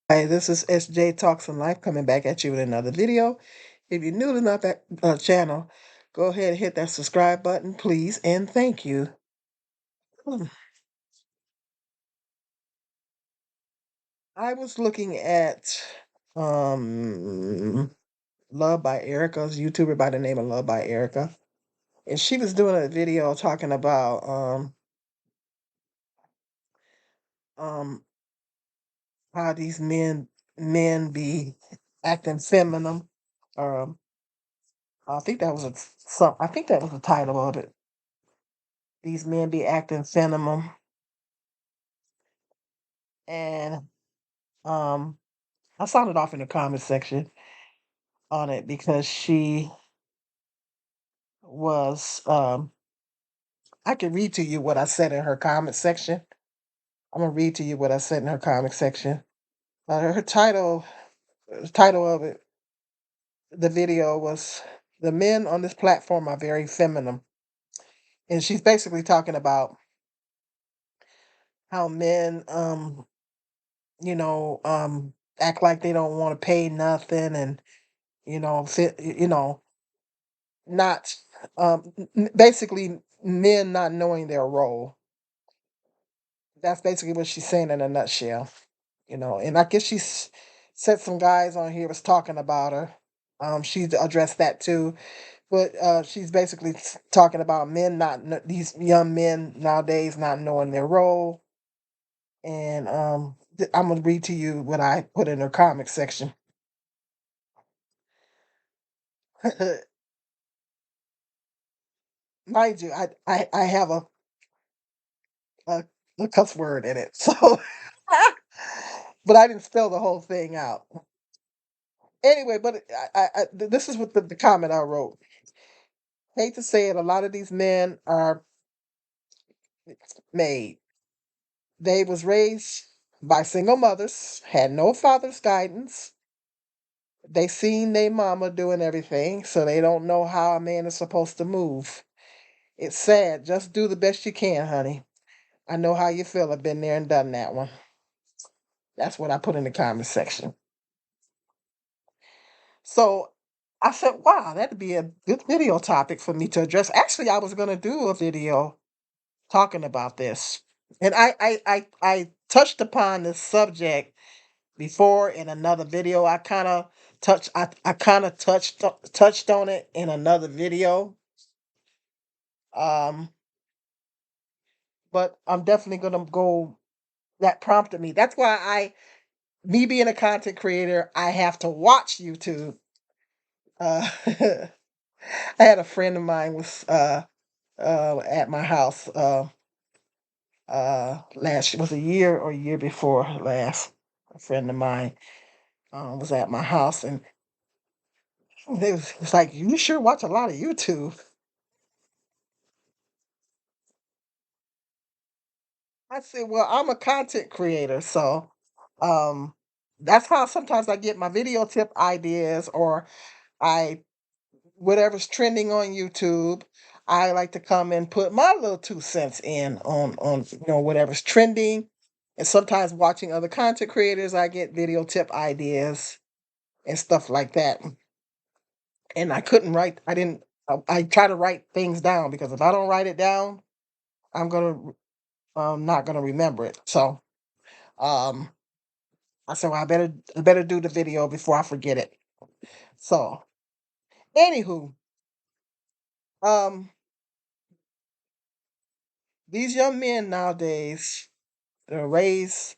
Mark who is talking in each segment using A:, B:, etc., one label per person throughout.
A: Hi, this is SJ Talks and Life coming back at you with another video. If you're new to my channel, go ahead and hit that subscribe button, please, and thank you. Hmm. I was looking at um Love by Erica's YouTuber by the name of Love by Erica, and she was doing a video talking about um how these men be acting feminine. Um, I think that was I think that was the title of it. These men be acting feminine, and um, I started off in the comment section on it because she was. I can read to you what I said in her comment section. I'm gonna read to you what I said in her comment section. Her the title of it, the video was "The Men on this platform are very feminine," and she's basically talking about how men, act like they don't want to pay nothing, and not basically men not knowing their role. That's basically what she's saying in a nutshell. And I guess she's said some guys on here was talking about her. She's addressed that too, but she's basically talking about men these young men nowadays not knowing their role. And I'm gonna read to you what I put in her comic section. Mind you, I have a, a cuss word in it, so but I didn't spell the whole thing out. Anyway, but this is what the comment I wrote. Hate to say it, a lot of these men are made. They was raised by single mothers, had no father's guidance. They seen their mama doing everything, so they don't know how a man is supposed to move. It's sad. Just do the best you can, honey. I know how you feel. I've been there and done that one. That's what I put in the comment section. So I said, wow, that'd be a good video topic for me to address. Actually, I was going to do a video talking about this. And I touched upon this subject before in another video. I kind of touched on it in another video. Um, but I'm definitely gonna go. That prompted me. That's why me being a content creator, I have to watch YouTube. I had a friend of mine was at my house last it was a year or a year before last. A friend of mine was at my house, and it's like, you sure watch a lot of YouTube. I said, well, I'm a content creator, so um that's how sometimes I get my video tip ideas, or I whatever's trending on YouTube. I like to come and put my little 2 cents in on whatever's trending. And sometimes watching other content creators, I get video tip ideas and stuff like that. And I couldn't write. I didn't. I try to write things down, because if I don't write it down, I'm gonna not gonna remember it. So um, I said, well, I better do the video before I forget it. So anywho, um, these young men nowadays, they're raised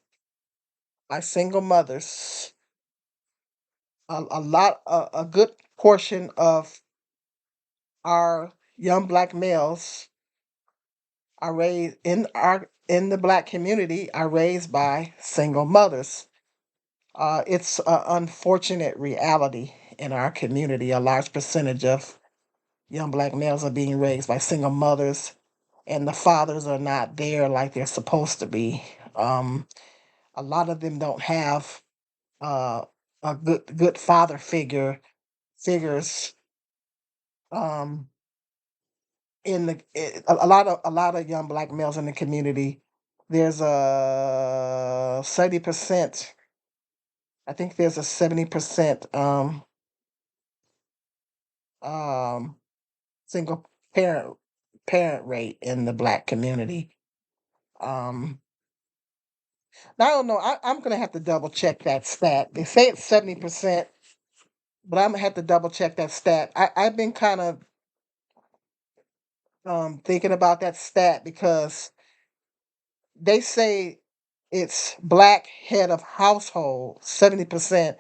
A: by single mothers. A good portion of our young black males are raised in the black community, are raised by single mothers. It's an unfortunate reality in our community. A large percentage of young black males are being raised by single mothers, and the fathers are not there like they're supposed to be. Um, a lot of them don't have uh, a good father figures um, a lot of young black males in the community. There's a 70%. I think there's a 70% um single parent parent rate in the black community. Um I don't know. I'm gonna have to double check that stat. They say it's 70%, but I'm gonna have to double check that stat. I've been kind of thinking about that stat because they say it's black head of household, 70%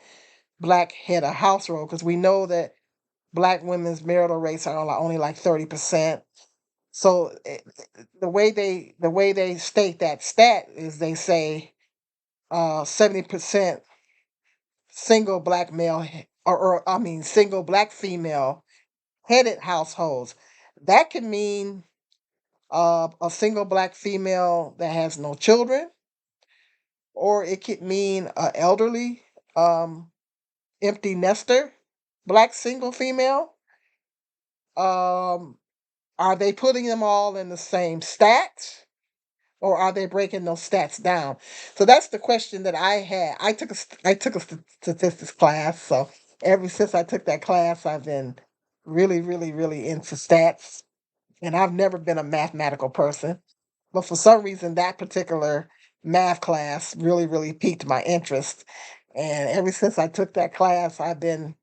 A: black head of household, because we know that black women's marital rates are only like 30%. So the way they state that stat is they say 70% single black male or I mean single black female headed households. That can mean a single black female that has no children, or it could mean a elderly um empty nester black single female. Um are they putting them all in the same stats? Or are they breaking those stats down? So that's the question that I had. I took a statistics class, so ever since I took that class, I've been really, really, really into stats, and I've never been a mathematical person, but for some reason, that particular math class really, really piqued my interest, and ever since I took that class, I've been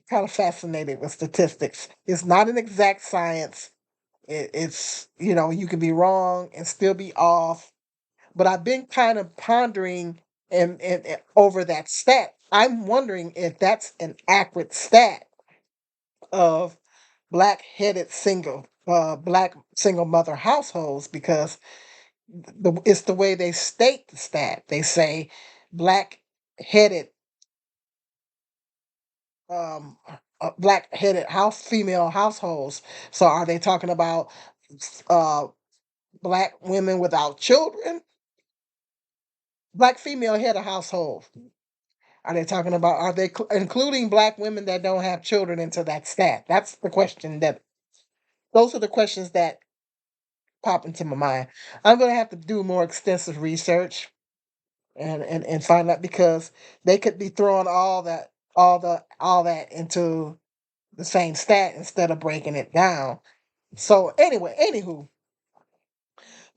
A: kind of fascinated with statistics. It's not an exact science. It's you can be wrong and still be off, but I've been kind of pondering and over that stat. I'm wondering if that's an accurate stat of black single mother households, because it's the way they state the stat. They say black headed black headed house female households. So are they talking about uh black women without children? Black female head of household. Are they talking about, are they including black women that don't have children into that stat? That's the question that, those are the questions that pop into my mind. I'm going to have to do more extensive research and find out, because they could be throwing all that into the same stat instead of breaking it down. So anyway, anywho,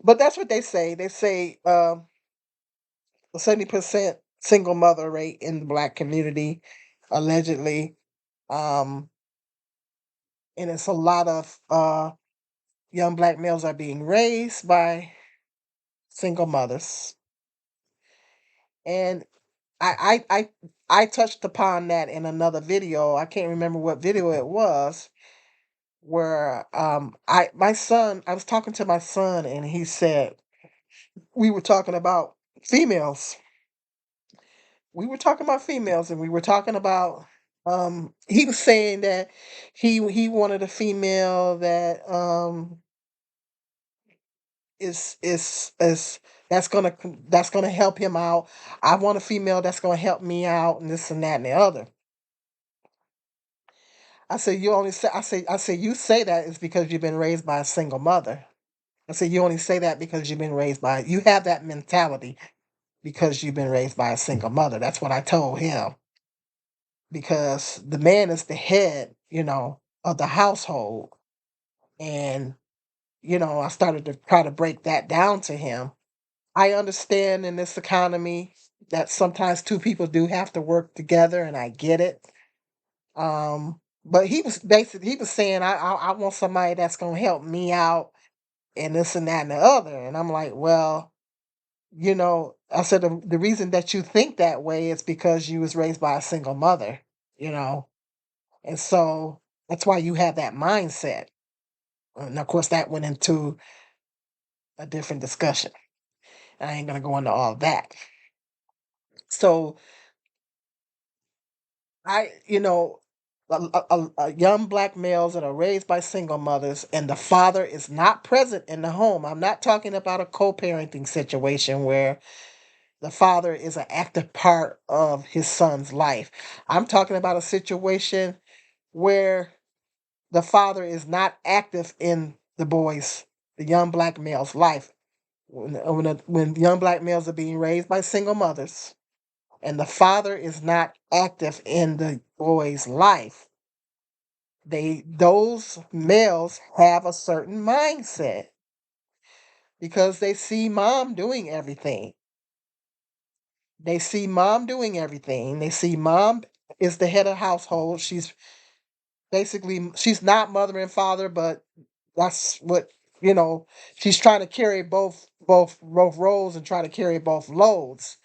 A: but that's what they say. They say a 70% single mother rate in the black community, allegedly. Um, and it's a lot of young black males are being raised by single mothers. And I touched upon that in another video. I can't remember what video it was, where I was talking to my son, and he said, we were talking about females. We were talking about females, and we were talking about he was saying that he wanted a female that is that's gonna help him out. I want a female that's gonna help me out, and this and that and the other. I say you say that is because you've been raised by a single mother. I said you only say that because you've been raised by, you have that mentality because you've been raised by a single mother. That's what I told him, because the man is the head, of the household. And I started to try to break that down to him. I understand in this economy that sometimes two people do have to work together, and I get it. But he was saying, I want somebody that's gonna help me out and this and that and the other. And I'm like, well, I said the reason that you think that way is because you was raised by a single mother, you know, and so that's why you have that mindset. And of course, that went into a different discussion. I ain't gonna go into all that. So I, young black males that are raised by single mothers and the father is not present in the home. I'm not talking about a co-parenting situation where the father is an active part of his son's life. I'm talking about a situation where the father is not active in the young black male's life. When young black males are being raised by single mothers, and the father is not active in the boy's life, those males have a certain mindset because they see mom doing everything. They see mom doing everything. They see mom is the head of household. She's not mother and father, but that's what you know. She's trying to carry both roles and try to carry both loads.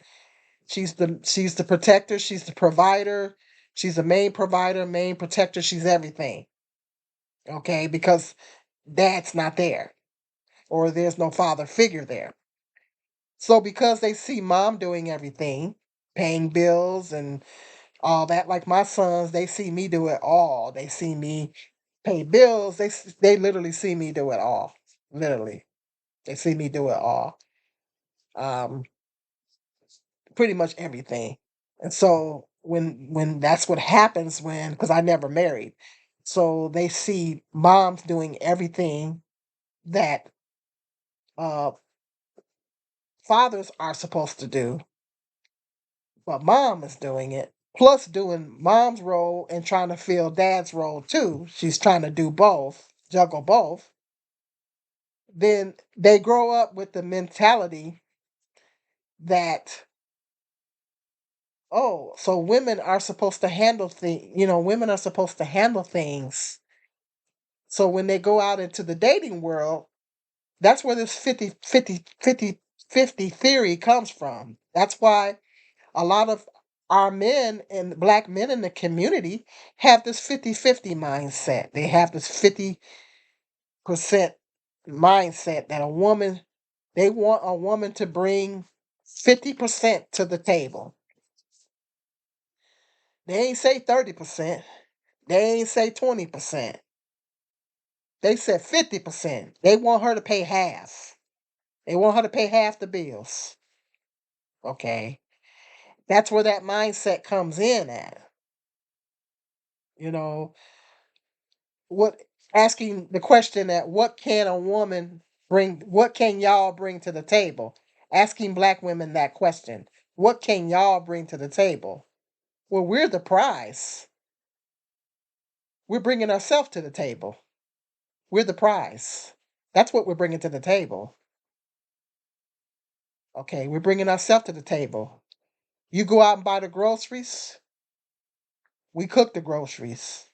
A: She's the protector. She's the provider. She's the main provider, main protector. She's everything. Okay, because dad's not there, or there's no father figure there. So because they see mom doing everything, paying bills and all that, like my sons, they see me do it all. They see me pay bills. They literally see me do it all. Literally, they see me do it all. Um, Pretty much everything. And so when that's what happens when because I never married, so they see moms doing everything that uh fathers are supposed to do, but mom is doing it. Plus doing mom's role and trying to fill dad's role too. She's trying to do both, juggle both. Then they grow up with the mentality that, oh, so women are supposed to handle things, women are supposed to handle things. So when they go out into the dating world, that's where this 50 theory comes from. That's why a lot of our men and black men in the community have this 50-50 mindset. They have this 50% mindset that they want a woman to bring 50% to the table. They ain't say 30%. They ain't say 20%. They said 50%. They want her to pay half. They want her to pay half the bills. Okay. That's where that mindset comes in at. You know, what asking the question that what can y'all bring to the table? Asking black women that question. What can y'all bring to the table? Well, we're the prize. We're bringing ourselves to the table. We're the prize. That's what we're bringing to the table. Okay, we're bringing ourselves to the table. You go out and buy the groceries, we cook the groceries.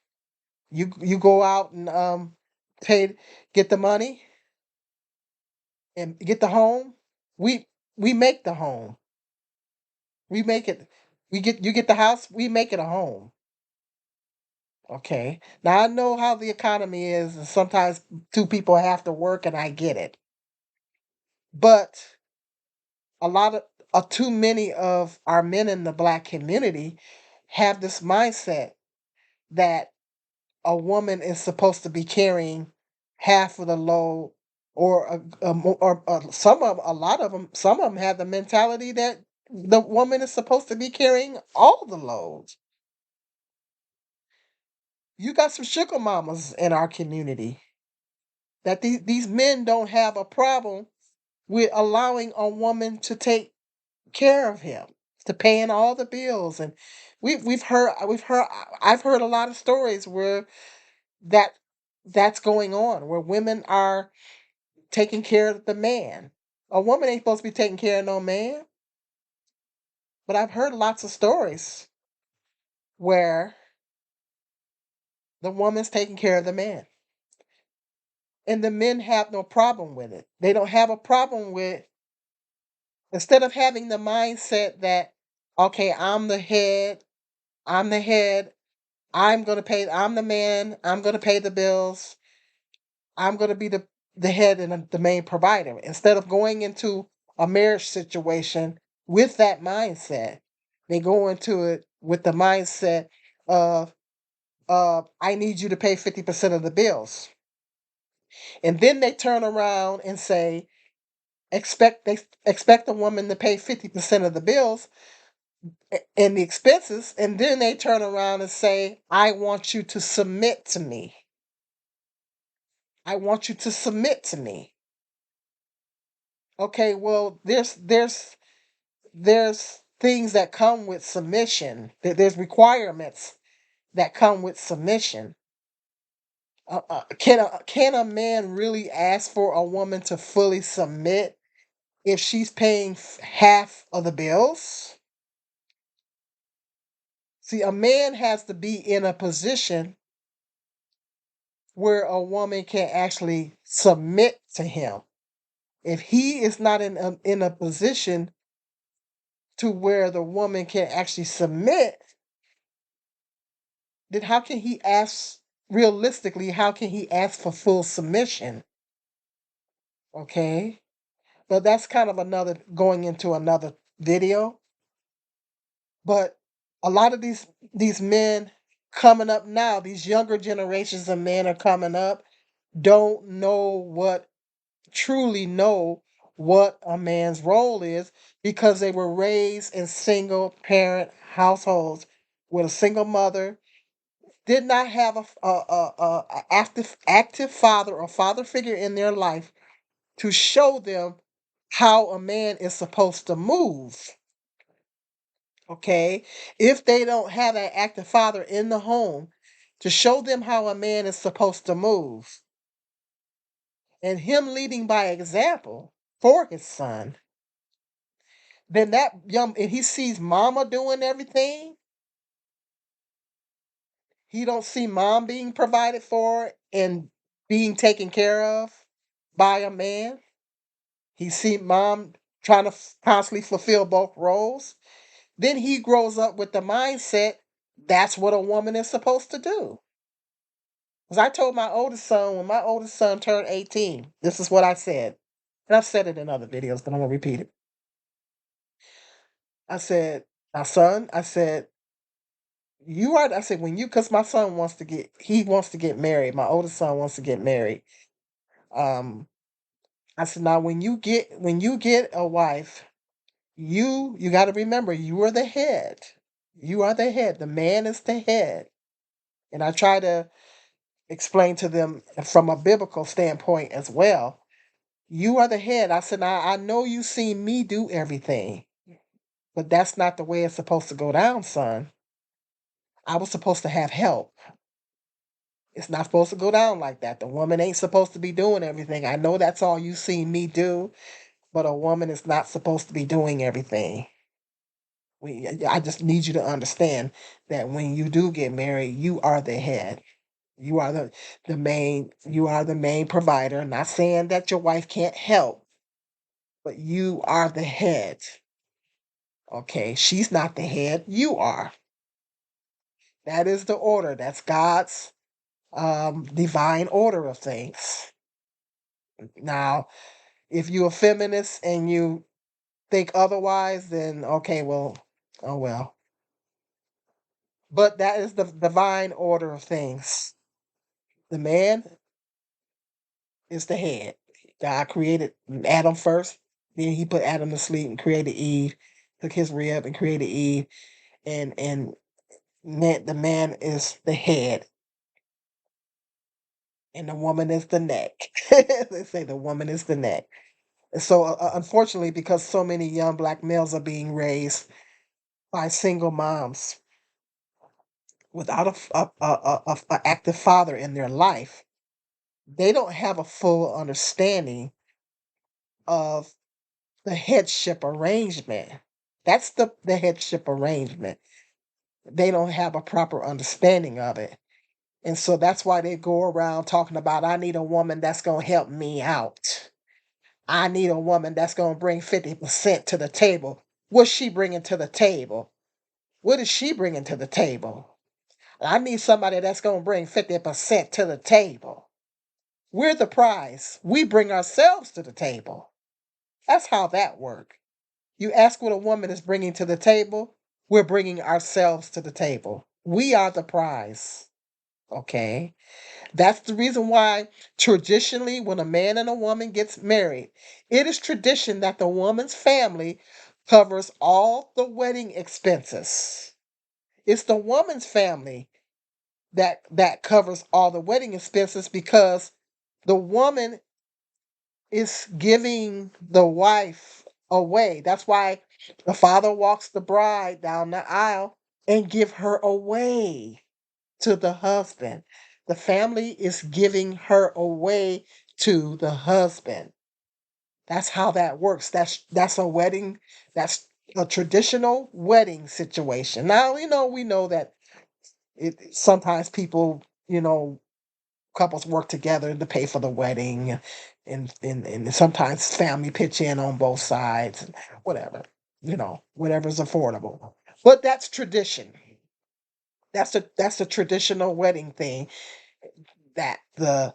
A: You go out and pay get the money and get the home. We we make the home. We make it. You get the house. We make it a home. Okay. Now I know how the economy is, and sometimes two people have to work, and I get it. But a lot of too many of our men in the black community have this mindset that a woman is supposed to be carrying half of the load, or some of a lot of them. Some of them have the mentality that the woman is supposed to be carrying all the loads. You got some sugar mamas in our community that these men don't have a problem with allowing a woman to take care of him, to paying all the bills. And we've heard I've heard a lot of stories where that that's going on, where women are taking care of the man. A woman ain't supposed to be taking care of no man. But I've heard lots of stories where the woman's taking care of the man. And the men have no problem with it. They don't have a problem with, instead of having the mindset that, okay, I'm the head, I'm the man, I'm gonna pay the bills, I'm gonna be the head and the main provider. Instead of going into a marriage situation with that mindset, they go into it with the mindset of I need you to pay 50% of the bills. And then they turn around and say, they expect a woman to pay 50% of the bills and the expenses, and then they turn around and say, I want you to submit to me. I want you to submit to me. Okay, well, there's things that come with submission. There's requirements that come with submission. Can a man really ask for a woman to fully submit if she's paying half of the bills? See, a man has to be in a position where a woman can actually submit to him. If he is not in a position to where the woman can actually submit, then how can he ask realistically? How can he ask for full submission? Okay, but that's kind of another going into another video. But a lot of these men coming up now, these younger generations of men are coming up, don't truly know what a man's role is because they were raised in single parent households with a single mother, did not have a active father or father figure in their life to show them how a man is supposed to move. Okay, if they don't have an active father in the home to show them how a man is supposed to move, and him leading by example for his son, then that young, and he sees mama doing everything, he don't see mom being provided for and being taken care of by a man. He see mom trying to constantly fulfill both roles. Then he grows up with the mindset that's what a woman is supposed to do. Because I told my oldest son, when my oldest son turned 18, this is what I said. And I've said it in other videos, but I'm going to repeat it. I said, my son, I said, I said, when you, because my son he wants to get married. My oldest son wants to get married. Um, I said, now when you get a wife, you got to remember, you are the head. You are the head. The man is the head. And I try to explain to them from a biblical standpoint as well. You are the head. I said, now I know you seen me do everything, but that's not the way it's supposed to go down, son. I was supposed to have help. It's not supposed to go down like that. The woman ain't supposed to be doing everything. I know that's all you seen me do, but a woman is not supposed to be doing everything. I just need you to understand that when you do get married, you are the head. You are the main provider. Not saying that your wife can't help, but you are the head. Okay, she's not the head, you are. That is the order. That's God's divine order of things. Now, if you're a feminist and you think otherwise, then okay, well, oh well. But that is the divine order of things. The man is the head. God created Adam first, then he put Adam to sleep and created Eve, took his rib and created Eve, and the man is the head and the woman is the neck. They say the woman is the neck. And so, unfortunately, because so many young black males are being raised by single moms without a active father in their life, they don't have a full understanding of the headship arrangement. That's the headship arrangement. They don't have a proper understanding of it. And so that's why they go around talking about, I need a woman that's going to help me out. I need a woman that's going to bring 50% to the table. What's she bringing to the table? What is she bringing to the table? I need somebody that's going to bring 50% to the table. We're the prize. We bring ourselves to the table. That's how that works. You ask what a woman is bringing to the table, we're bringing ourselves to the table. We are the prize. Okay? That's the reason why traditionally when a man and a woman gets married, it is tradition that the woman's family covers all the wedding expenses. It's the woman's family that covers all the wedding expenses because the woman is giving the wife away. That's why The father walks the bride down the aisle and give her away to the husband. The family is giving her away to the husband. That's how that works. That's a wedding. That's a traditional wedding situation. Now, we know that sometimes people, couples work together to pay for the wedding, and sometimes family pitch in on both sides, whatever, whatever's affordable. But that's tradition. That's a traditional wedding thing that the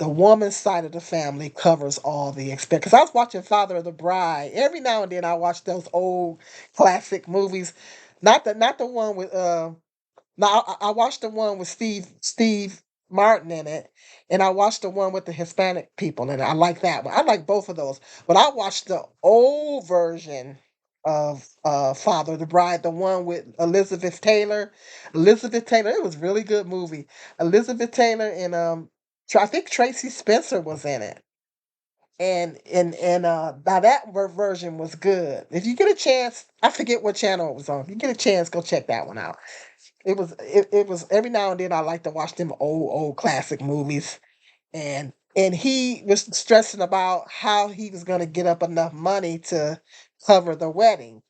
A: woman's side of the family covers all the expense. Because I was watching Father of the Bride. Every now and then I watch those old classic movies. Not the one with now I watched the one with Steve Martin in it, and I watched the one with the Hispanic people in it. I like that one. I like both of those. But I watched the old version of Father of the Bride, the one with Elizabeth Taylor. Elizabeth Taylor, it was a really good movie. Elizabeth Taylor and I think Tracy Spencer was in it. And now that version was good. If you get a chance, I forget what channel it was on. If you get a chance, go check that one out. It was every now and then I like to watch them old classic movies, and he was stressing about how he was going to get up enough money to cover the wedding,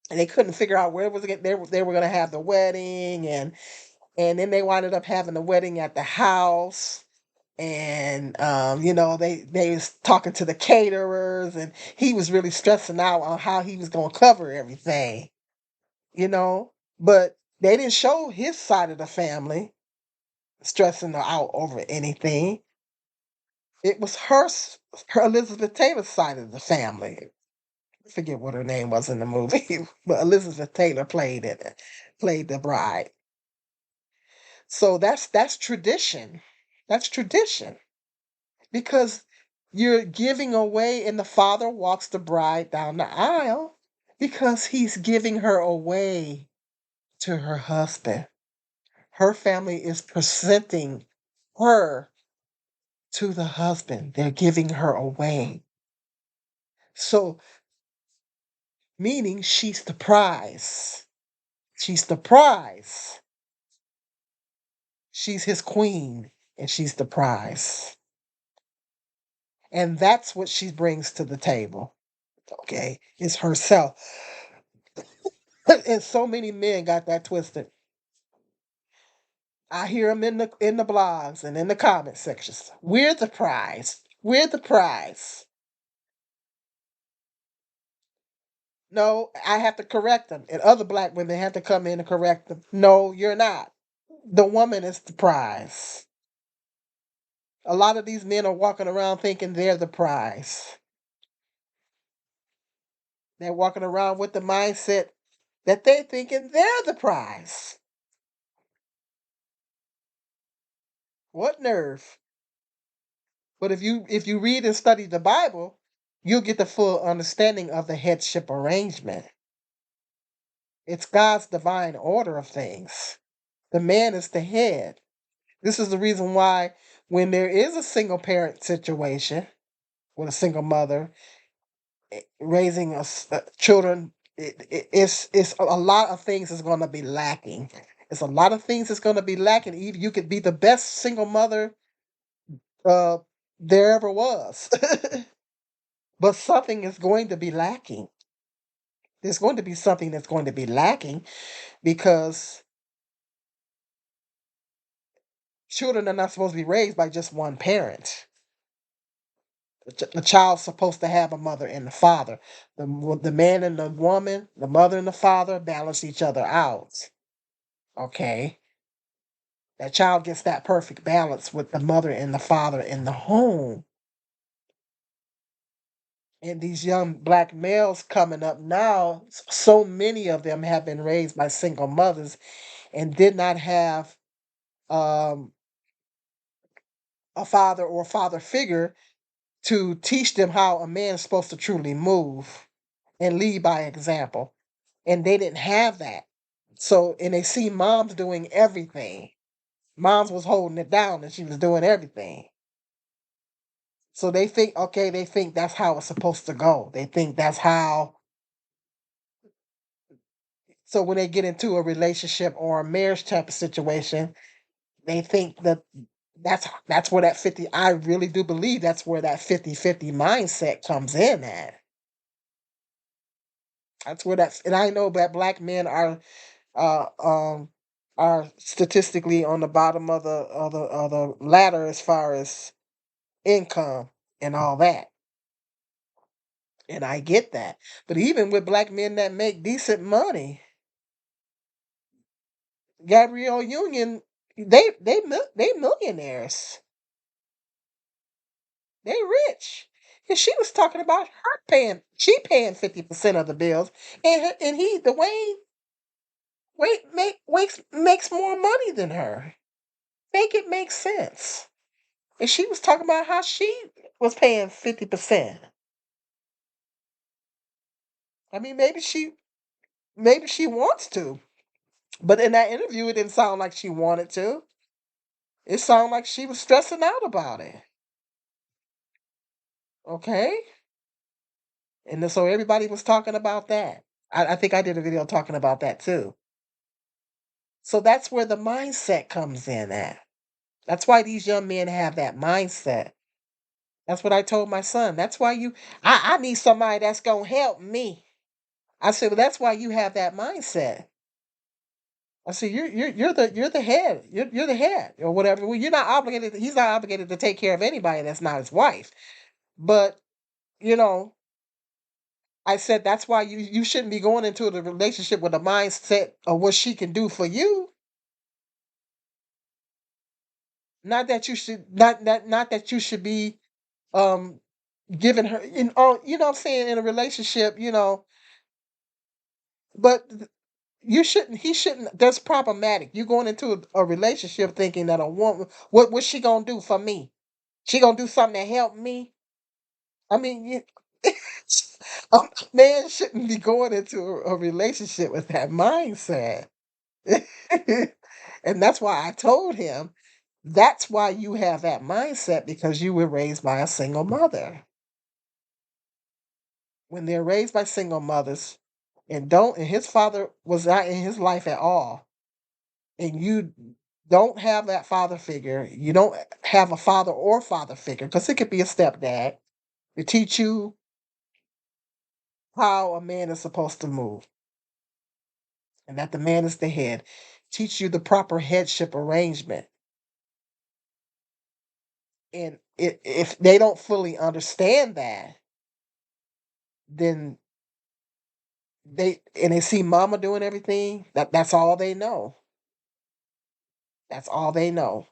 A: and they couldn't figure out where was it they were going to have the wedding, and then they wound up having the wedding at the house. And they was talking to the caterers, and he was really stressing out on how he was going to cover everything, you know. But they didn't show his side of the family stressing out over anything. It was her Elizabeth Taylor's side of the family. I forget what her name was in the movie, but Elizabeth Taylor played it, played the bride. So that's tradition. That's tradition because you're giving away, and the father walks the bride down the aisle because he's giving her away to her husband. Her family is presenting her to the husband. They're giving her away. So, meaning she's the prize. She's the prize. She's his queen, and she's the prize. And that's what she brings to the table. Okay, is herself. And so many men got that twisted. I hear them in the blogs and in the comment sections. We're the prize. We're the prize. No, I have to correct them, and other black women have to come in and correct them. No, you're not. The woman is the prize. A lot of these men are walking around thinking they're the prize. They're walking around with the mindset that they thinking they're the prize. What nerve? But if you read and study the Bible, you'll get the full understanding of the headship arrangement. It's God's divine order of things. The man is the head. This is the reason why when there is a single parent situation with a single mother raising children, it's a lot of things is going to be lacking. It's a lot of things that's going to be lacking. Even you could be the best single mother uh, there ever was, but something is going to be lacking. There's going to be something that's going to be lacking because children are not supposed to be raised by just one parent. The child's supposed to have a mother and a father. The man and the woman, the mother and the father balance each other out. Okay, that child gets that perfect balance with the mother and the father in the home. And these young black males coming up now, so many of them have been raised by single mothers and did not have um, a father or father figure to teach them how a man is supposed to truly move and lead by example. And they didn't have that. So, and they see moms doing everything. Moms was holding it down and she was doing everything. So they think, okay, they think that's how it's supposed to go. They think that's how So when they get into a relationship or a marriage type of situation, they think that that's where that 50, I really do believe that's where that 50-50 mindset comes in at. That's where that's, and I know that black men uh um are statistically on the bottom of the ladder as far as income and all that. And I get that. But even with black men that make decent money, Gabrielle Union, they millionaires. They rich. And she was talking about her she paying 50% of the bills. And he, Dwayne, makes more money than her. Make it make sense. And she was talking about how she was paying 50%. I mean, maybe she wants to. But in that interview, it didn't sound like she wanted to. It sounded like she was stressing out about it. Okay? And so everybody was talking about that. I think I did a video talking about that too. So that's where the mindset comes in at. That's why these young men have that mindset. That's what I told my son. That's why I need somebody that's gonna help me. I said, well, that's why you have that mindset. I said, you're the head. You're the head or whatever. Well, you're not obligated. He's not obligated to take care of anybody that's not his wife. But you know, I said that's why you shouldn't be going into the relationship with a mindset of what she can do for you. Not that you should not that you should be um giving her you know what I'm saying, in a relationship, but you shouldn't he shouldn't that's problematic. You going into a relationship thinking that a woman, what's she gonna do for me? She gonna do something to help me? I mean, a man shouldn't be going into a relationship with that mindset. And that's why I told him that's why you have that mindset because you were raised by a single mother. When they're raised by single mothers and his father was not in his life at all, and you don't have that father figure, you don't have a father or father figure, because it could be a stepdad to teach you how a man is supposed to move and that the man is the head, teach you the proper headship arrangement. And if they don't fully understand that, then they see mama doing everything, that's all they know. That's all they know.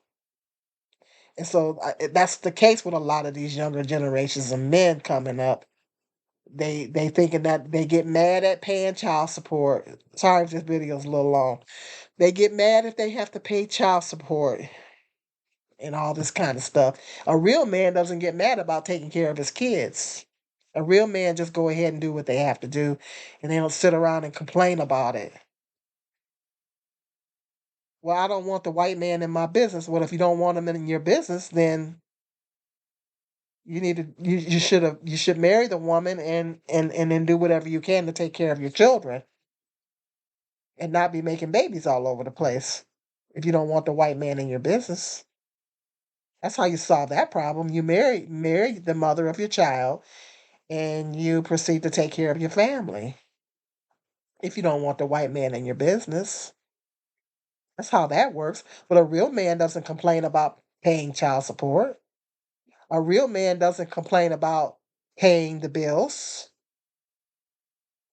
A: And so that's the case with a lot of these younger generations of men coming up. They thinking that they get mad at paying child support. Sorry if this video is a little long. They get mad if they have to pay child support and all this kind of stuff. A real man doesn't get mad about taking care of his kids. A real man just go ahead and do what they have to do, and they don't sit around and complain about it. Well, I don't want the white man in my business. Well, if you don't want him in your business, then you should marry the woman and then do whatever you can to take care of your children and not be making babies all over the place. If you don't want the white man in your business, that's how you solve that problem. You marry the mother of your child and you proceed to take care of your family. If you don't want the white man in your business, that's how that works. But a real man doesn't complain about paying child support. A real man doesn't complain about paying the bills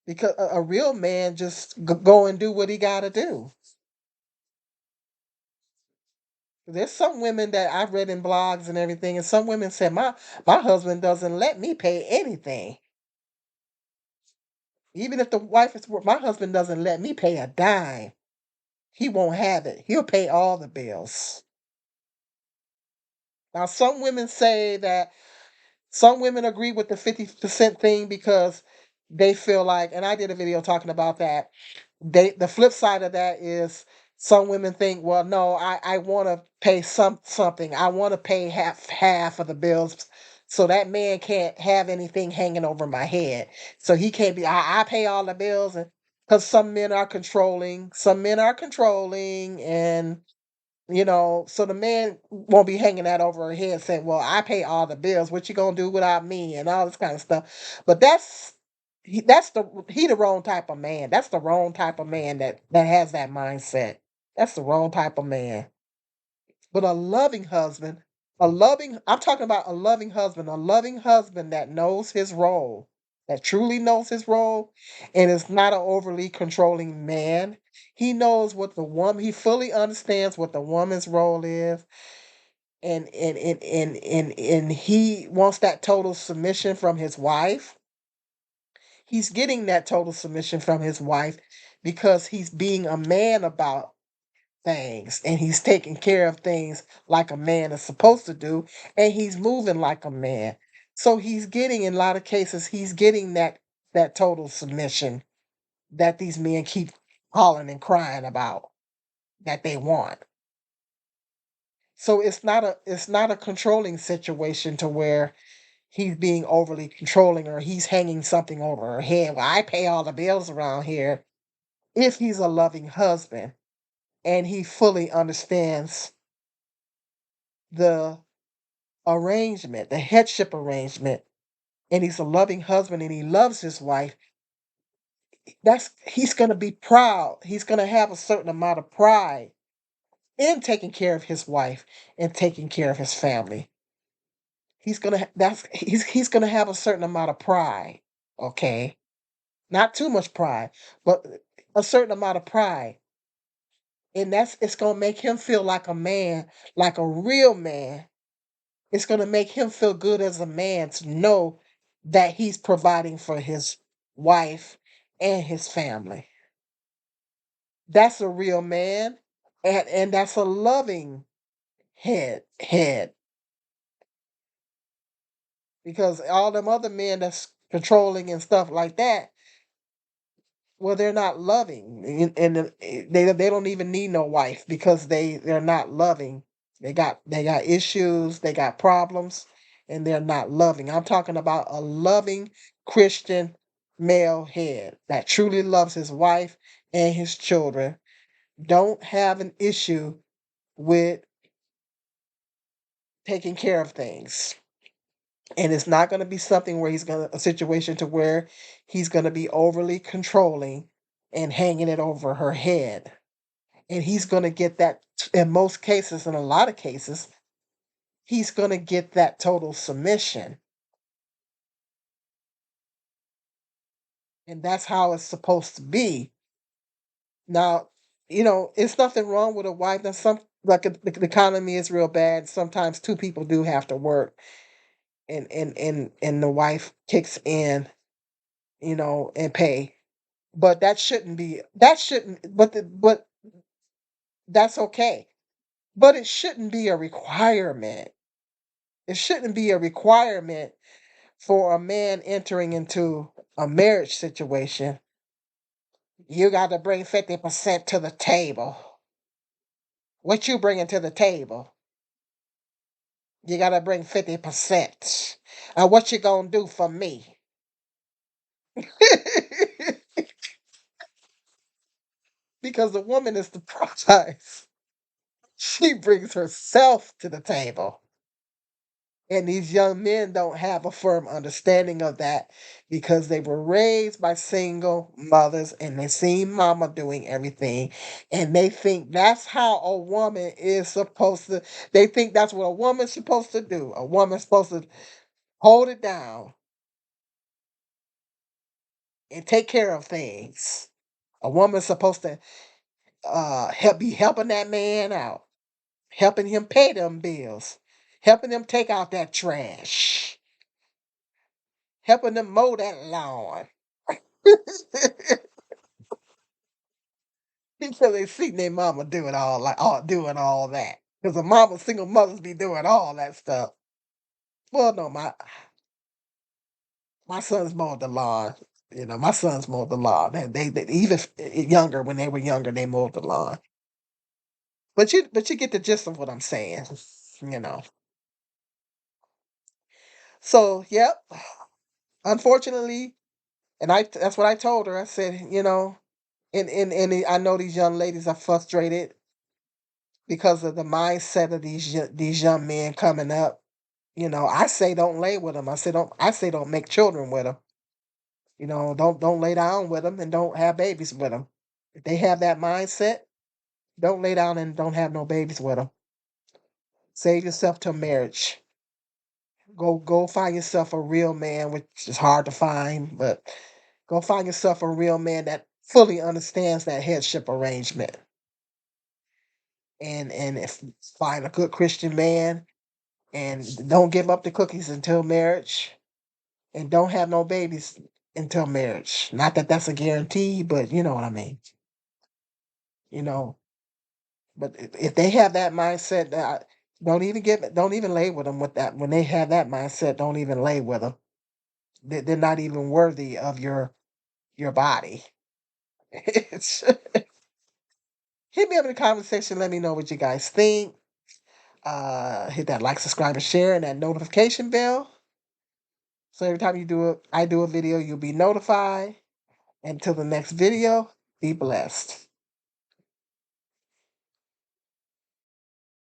A: because a real man just go and do what he got to do. There's some women that I've read in blogs and everything, and some women said my husband doesn't let me pay anything. Even if the wife is my husband doesn't let me pay a dime. He won't have it. He'll pay all the bills. Now some women say that some women agree with the 50% thing because they feel like, and I did a video talking about that. The flip side of that is some women think, well, no, I want to pay something. I want to pay half of the bills, so that man can't have anything hanging over my head. So he can't be. I pay all the bills, and Because some men are controlling, and so the man won't be hanging that over her head saying, "Well, I pay all the bills. What you gonna do without me?" and all this kind of stuff. But he the wrong type of man. That's the wrong type of man that has that mindset. That's the wrong type of man. But a loving husband, I'm talking about a loving husband that knows his role, that truly knows his role, and is not an overly controlling man. He fully understands what the woman's role is, and he wants that total submission from his wife. He's getting that total submission from his wife because he's being a man about things, and he's taking care of things like a man is supposed to do, and he's moving like a man. So he's getting, in a lot of cases, he's getting that total submission that these men keep hollering and crying about that they want. So it's not a controlling situation to where he's being overly controlling or he's hanging something over her head. Well, I pay all the bills around here. If he's a loving husband and he fully understands the arrangement, the headship arrangement, and he's a loving husband and he loves his wife, that's he's going to be proud. He's going to have a certain amount of pride in taking care of his wife and taking care of his family. He's going to have a certain amount of pride, okay? Not too much pride, but a certain amount of pride. And that's it's going to make him feel like a man, like a real man. It's going to make him feel good as a man to know that he's providing for his wife and his family. That's a real man, and that's a loving head, because all them other men that's controlling and stuff like that, well, they're not loving, they don't even need no wife because they're not loving. They got issues, they got problems, and they're not loving. I'm talking about a loving Christian male head that truly loves his wife and his children. Don't have an issue with taking care of things. And it's not going to be something where a situation to where he's going to be overly controlling and hanging it over her head. And he's going to get that, in most cases, in a lot of cases, he's going to get that total submission. And that's how it's supposed to be. Now, it's nothing wrong with a wife. That some like the economy is real bad. Sometimes two people do have to work, and the wife kicks in, and pay. But but that's okay. But it shouldn't be a requirement. It shouldn't be a requirement for a man entering into a marriage situation. You got to bring 50% to the table. What you bringing to the table? You got to bring 50%. And what you going to do for me? Because the woman is the prize. She brings herself to the table. And these young men don't have a firm understanding of that because they were raised by single mothers and they see mama doing everything. And they think that's how a woman is supposed to, they think that's what a woman's supposed to do. A woman's supposed to hold it down and take care of things. A woman's supposed to be helping that man out, helping him pay them bills, helping him take out that trash, helping them mow that lawn. Until they see their mama doing all that. Because the mama single mothers be doing all that stuff. Well, no, my sons mowed the lawn. My sons mowed the lawn. They even younger, when they were younger, they mowed the lawn. But you get the gist of what I'm saying. You know. So yep. Unfortunately, and that's what I told her. I said, And I know these young ladies are frustrated because of the mindset of these young men coming up. I say don't lay with them. I say don't make children with them. Don't lay down with them and don't have babies with them. If they have that mindset, don't lay down and don't have no babies with them. Save yourself till marriage. Go find yourself a real man, which is hard to find, but go find yourself a real man that fully understands that headship arrangement. And if find a good Christian man and don't give up the cookies until marriage and don't have no babies until marriage. Not that that's a guarantee, but you know what I mean. You know, but if they have that mindset, that don't even lay with them with that. When they have that mindset, don't even lay with them. They're not even worthy of your body. It's, hit me up in the comment section. Let me know what you guys think. Hit that like, subscribe, and share, and that notification bell. So every time I do a video, you'll be notified. Until the next video, be blessed.